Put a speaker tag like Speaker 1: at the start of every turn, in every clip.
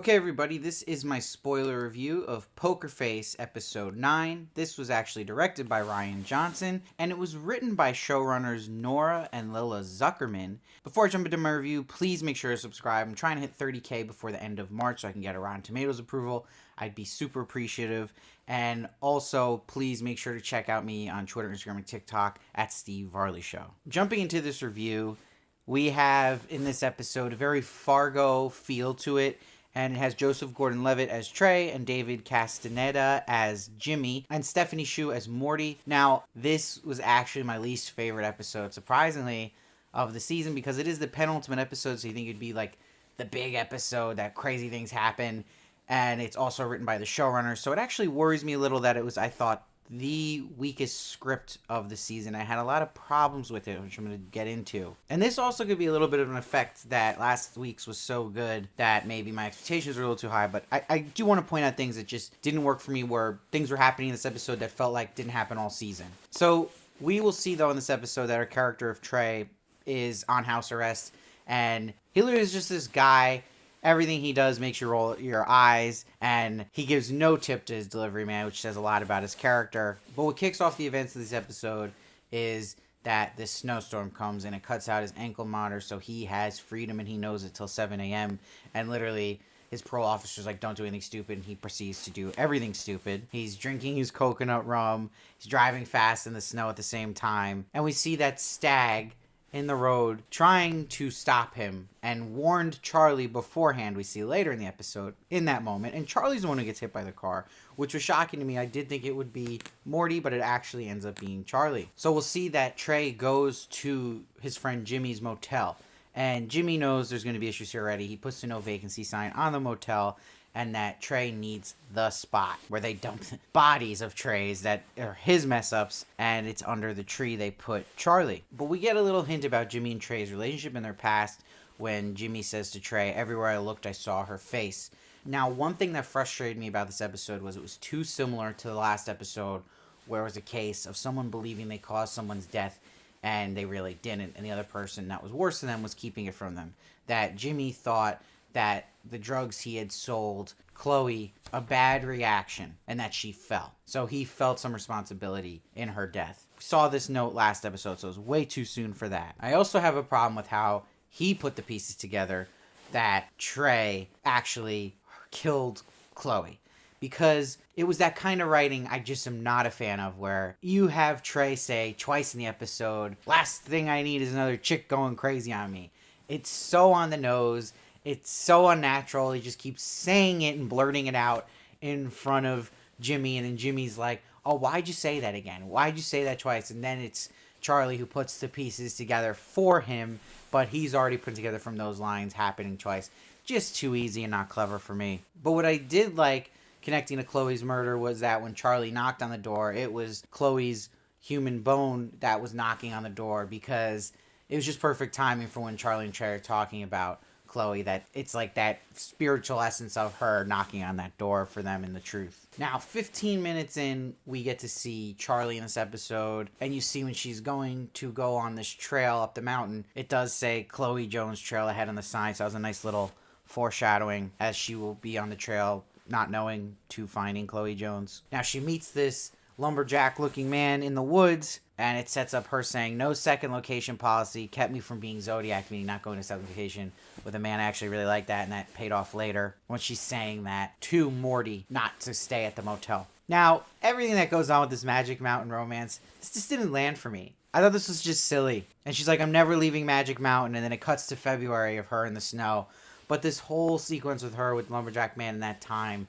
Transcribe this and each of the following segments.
Speaker 1: Okay, everybody, this is my spoiler review of Poker Face Episode 9. This was actually directed by Rian Johnson, and it was written by showrunners Nora and Lila Zuckerman. Before I jump into my review, please make sure to subscribe. I'm trying to hit 30K before the end of March so I can get a Rotten Tomatoes approval. I'd be super appreciative. And also, please make sure to check out me on Twitter, Instagram, and TikTok at Steve Varley Show. Jumping into this review, we have in this episode a very Fargo feel to it. And it has Joseph Gordon-Levitt as Trey and David Castaneda as Jimmy and Stephanie Hsu as Morty. Now, this was actually my least favorite episode, surprisingly, of the season because it is the penultimate episode, so you think it'd be like the big episode that crazy things happen. And it's also written by the showrunner, so it actually worries me a little that it was, I thought, the weakest script of the season. I had a lot of problems with it, which I'm going to get into. And this also could be a little bit of an effect that last week's was so good that maybe my expectations were a little too high. But I do want to point out things that just didn't work for me, where things were happening in this episode that felt like didn't happen all season. So we will see, though, in this episode that our character of Trey is on house arrest. And he literally is just this guy. Everything he does makes you roll your eyes, and he gives no tip to his delivery man, which says a lot about his character. But what kicks off the events of this episode is that this snowstorm comes, and it cuts out his ankle monitor, so he has freedom, and he knows it till 7 a.m. And literally, his parole officer's like, don't do anything stupid, and he proceeds to do everything stupid. He's drinking his coconut rum, he's driving fast in the snow at the same time, and we see that Stag in the road trying to stop him and warned Charlie beforehand, we see later in the episode, in that moment. And Charlie's the one who gets hit by the car, which was shocking to me. I did think it would be Morty, but it actually ends up being Charlie. So we'll see that Trey goes to his friend Jimmy's motel, and Jimmy knows there's going to be issues here already. He puts the no vacancy sign on the motel, and that Trey needs the spot where they dump bodies of Trey's that are his mess ups, and it's under the tree they put Charlie. But we get a little hint about Jimmy and Trey's relationship in their past when Jimmy says to Trey, everywhere I looked I saw her face. Now, one thing that frustrated me about this episode was it was too similar to the last episode, where it was a case of someone believing they caused someone's death and they really didn't, and the other person that was worse than them was keeping it from them. That Jimmy thought that the drugs he had sold Chloe a bad reaction and that she fell. So he felt some responsibility in her death. We saw this note last episode, so it was way too soon for that. I also have a problem with how he put the pieces together that Trey actually killed Chloe. Because it was that kind of writing I just am not a fan of, where you have Trey say twice in the episode, last thing I need is another chick going crazy on me. It's so on the nose. It's so unnatural. He just keeps saying it and blurting it out in front of Jimmy. And then Jimmy's like, oh, why'd you say that again? Why'd you say that twice? And then it's Charlie who puts the pieces together for him. But he's already put together from those lines happening twice. Just too easy and not clever for me. But what I did like connecting to Chloe's murder was that when Charlie knocked on the door, it was Chloe's human bone that was knocking on the door, because it was just perfect timing for when Charlie and Trey are talking about Chloe, that it's like that spiritual essence of her knocking on that door for them in the truth. Now, 15 minutes in, we get to see Charlie in this episode, and you see when she's going to go on this trail up the mountain, it does say Chloe Jones Trail ahead on the sign, so that was a nice little foreshadowing as she will be on the trail, not knowing to finding Chloe Jones. Now, she meets this lumberjack-looking man in the woods, and it sets up her saying, no second location policy kept me from being Zodiac, meaning not going to second location with a man. I actually really like that, and that paid off later when she's saying that to Morty not to stay at the motel. Now, everything that goes on with this Magic Mountain romance, this just didn't land for me. I thought this was just silly. And she's like, I'm never leaving Magic Mountain, and then it cuts to February of her in the snow. But this whole sequence with her with Lumberjack Man in that time,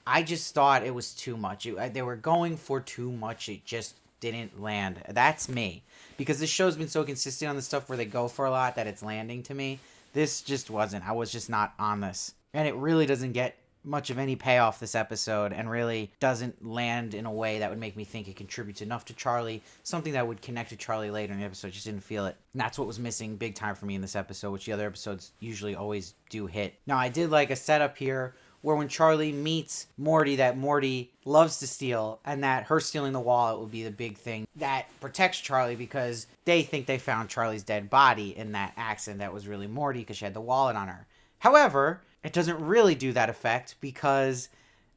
Speaker 1: I just thought it was too much. They were going for too much. It just didn't land. That's me. Because this show's been so consistent on the stuff where they go for a lot that it's landing to me. This just wasn't. I was just not on this. And it really doesn't get much of any payoff this episode, and really doesn't land in a way that would make me think it contributes enough to Charlie. Something that would connect to Charlie later in the episode. Just didn't feel it. And that's what was missing big time for me in this episode, which the other episodes usually always do hit. Now, I did like a setup here where when Charlie meets Morty, that Morty loves to steal, and that her stealing the wallet would be the big thing that protects Charlie, because they think they found Charlie's dead body in that accident that was really Morty because she had the wallet on her. However, it doesn't really do that effect because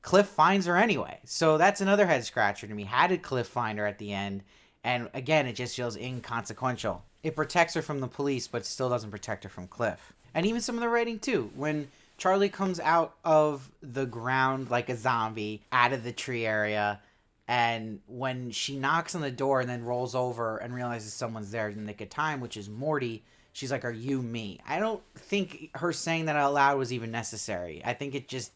Speaker 1: Cliff finds her anyway. So that's another head scratcher to me. How did Cliff find her at the end? And again, it just feels inconsequential. It protects her from the police, but still doesn't protect her from Cliff. And even some of the writing too. When Charlie comes out of the ground like a zombie, out of the tree area, and when she knocks on the door and then rolls over and realizes someone's there in the nick of time, which is Morty, she's like, "Are you me?" I don't think her saying that out loud was even necessary. I think it just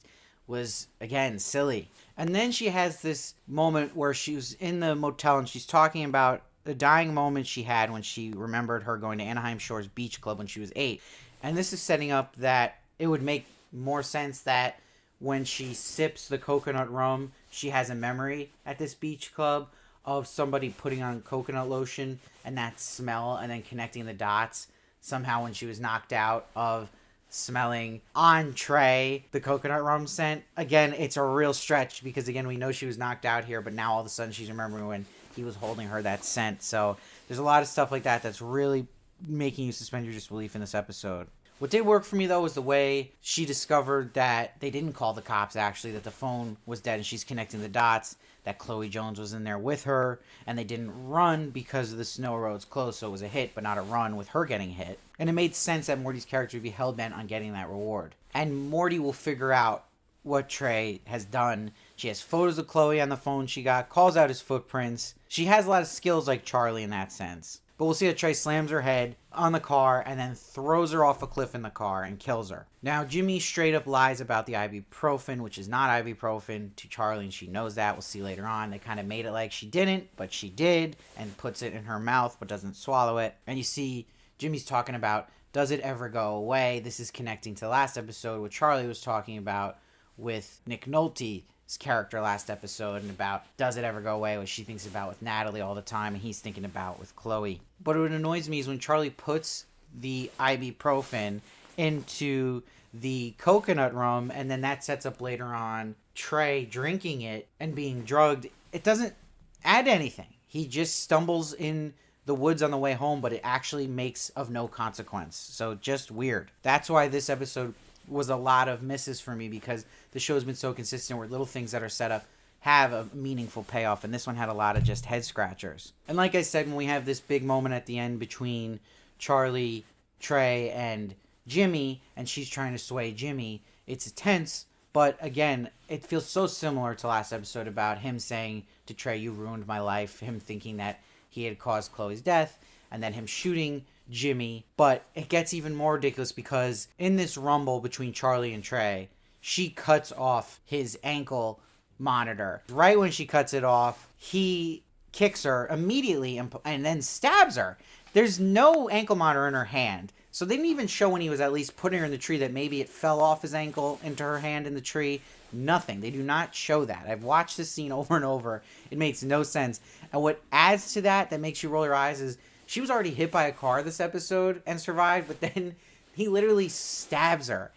Speaker 1: was, again, silly. And then she has this moment where she was in the motel and she's talking about the dying moment she had when she remembered her going to Anaheim Shores Beach Club when she was 8. And this is setting up that it would make more sense that when she sips the coconut rum, she has a memory at this beach club of somebody putting on coconut lotion and that smell, and then connecting the dots somehow when she was knocked out of smelling on Trey the coconut rum scent. Again, it's a real stretch because, again, we know she was knocked out here, but now all of a sudden she's remembering when he was holding her that scent. So there's a lot of stuff like that that's really making you suspend your disbelief in this episode. What did work for me, though, was the way she discovered that they didn't call the cops, actually, that the phone was dead, and she's connecting the dots, that Chloe Jones was in there with her, and they didn't run because the snow road's closed, so it was a hit, but not a run with her getting hit. And it made sense that Morty's character would be hell-bent on getting that reward. And Morty will figure out what Trey has done. She has photos of Chloe on the phone she got, calls out his footprints. She has a lot of skills like Charlie in that sense. But we'll see that Trey slams her head on the car and then throws her off a cliff in the car and kills her. Now, Jimmy straight up lies about the ibuprofen, which is not ibuprofen, to Charlie, and she knows that. We'll see later on. They kind of made it like she didn't, but she did, and puts it in her mouth but doesn't swallow it. And you see Jimmy's talking about, does it ever go away? This is connecting to the last episode, what Charlie was talking about with Nick Nolte's character last episode, and about does it ever go away, what she thinks about with Natalie all the time and he's thinking about with Chloe. But what annoys me is when Charlie puts the ibuprofen into the coconut rum, and then that sets up later on Trey drinking it and being drugged. It doesn't add anything. He just stumbles in the woods on the way home, but it actually makes of no consequence. So just weird. That's why this episode was a lot of misses for me, because the show's been so consistent where little things that are set up have a meaningful payoff, and this one had a lot of just head scratchers. And like I said, when we have this big moment at the end between Charlie, Trey, and Jimmy, and she's trying to sway Jimmy, it's tense, but again, it feels so similar to last episode about him saying to Trey, "You ruined my life," him thinking that he had caused Chloe's death, and then him shooting Jimmy. But it gets even more ridiculous because in this rumble between Charlie and Trey, she cuts off his ankle monitor. Right when she cuts it off, he kicks her immediately and then stabs her. There's no ankle monitor in her hand, so they didn't even show when he was at least putting her in the tree that maybe it fell off his ankle into her hand in the tree. Nothing. They do not show that. I've watched this scene over and over. It makes no sense. And what adds to that makes you roll your eyes is she was already hit by a car this episode and survived, but then he literally stabs her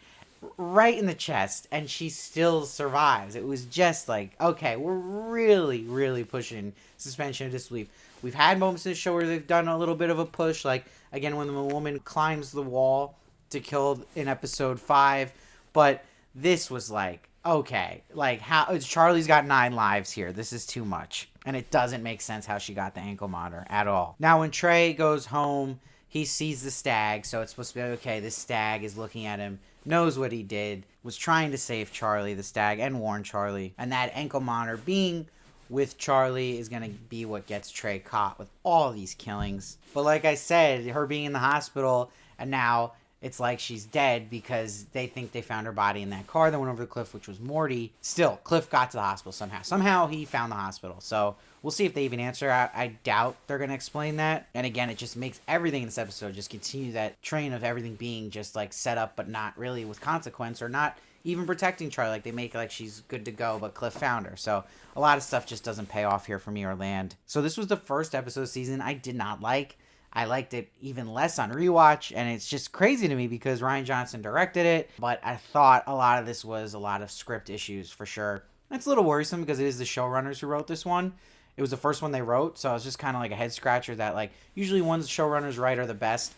Speaker 1: right in the chest and she still survives. It was just like, okay, we're really, really pushing suspension of disbelief. We've had moments in the show where they've done a little bit of a push, like, again, when the woman climbs the wall to kill in episode 5, but this was like, okay, like, how Charlie's got 9 lives here. This is too much. And it doesn't make sense how she got the ankle monitor at all. Now, when Trey goes home, he sees the stag. So it's supposed to be, okay, this stag is looking at him, knows what he did, was trying to save Charlie, the stag, and warn Charlie. And that ankle monitor being with Charlie is going to be what gets Trey caught with all these killings. But like I said, her being in the hospital, and now it's like she's dead because they think they found her body in that car that went over the cliff, which was Morty. Still, Cliff got to the hospital somehow. Somehow he found the hospital. So we'll see if they even answer. I doubt they're going to explain that. And again, it just makes everything in this episode just continue that train of everything being just like set up, but not really with consequence, or not even protecting Charlie. Like they make it like she's good to go, but Cliff found her. So a lot of stuff just doesn't pay off here for me or land. So this was the first episode of season I did not like. I liked it even less on rewatch, and it's just crazy to me because Rian Johnson directed it, but I thought a lot of this was a lot of script issues for sure. It's a little worrisome because it is the showrunners who wrote this one. It was the first one they wrote, so it was just kind of like a head scratcher that, like, usually ones showrunners write are the best.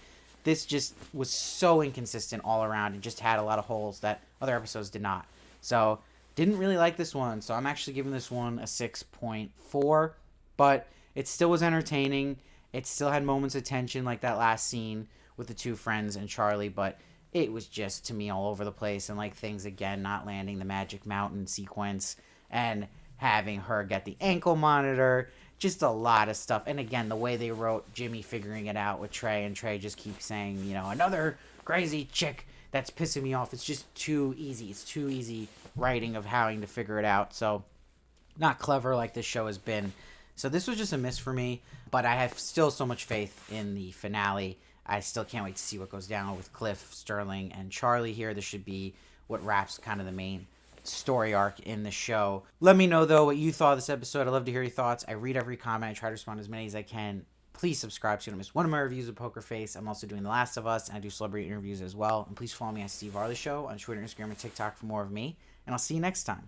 Speaker 1: This just was so inconsistent all around and just had a lot of holes that other episodes did not. So, didn't really like this one. So, I'm actually giving this one a 6.4. But it still was entertaining. It still had moments of tension, like that last scene with the two friends and Charlie. But it was just, to me, all over the place. And, like, things, again, not landing the Magic Mountain sequence. And having her get the ankle monitor. Just a lot of stuff. And again, the way they wrote Jimmy figuring it out with Trey, and Trey just keeps saying, another crazy chick, that's pissing me off. It's just too easy. It's too easy writing of having to figure it out. So, not clever like this show has been. So this was just a miss for me, but I have still so much faith in the finale. I still can't wait to see what goes down with Cliff, Sterling, and Charlie here. This should be what wraps kind of the main story arc in the show. Let me know, though, what you thought of this episode. I'd love to hear your thoughts. I read every comment. I try to respond to as many as I can. Please subscribe so you don't miss one of my reviews of Poker Face. I'm also doing The Last of Us, and I do celebrity interviews as well. And please follow me at Steve Varley Show on Twitter, Instagram, and TikTok for more of me. And I'll see you next time.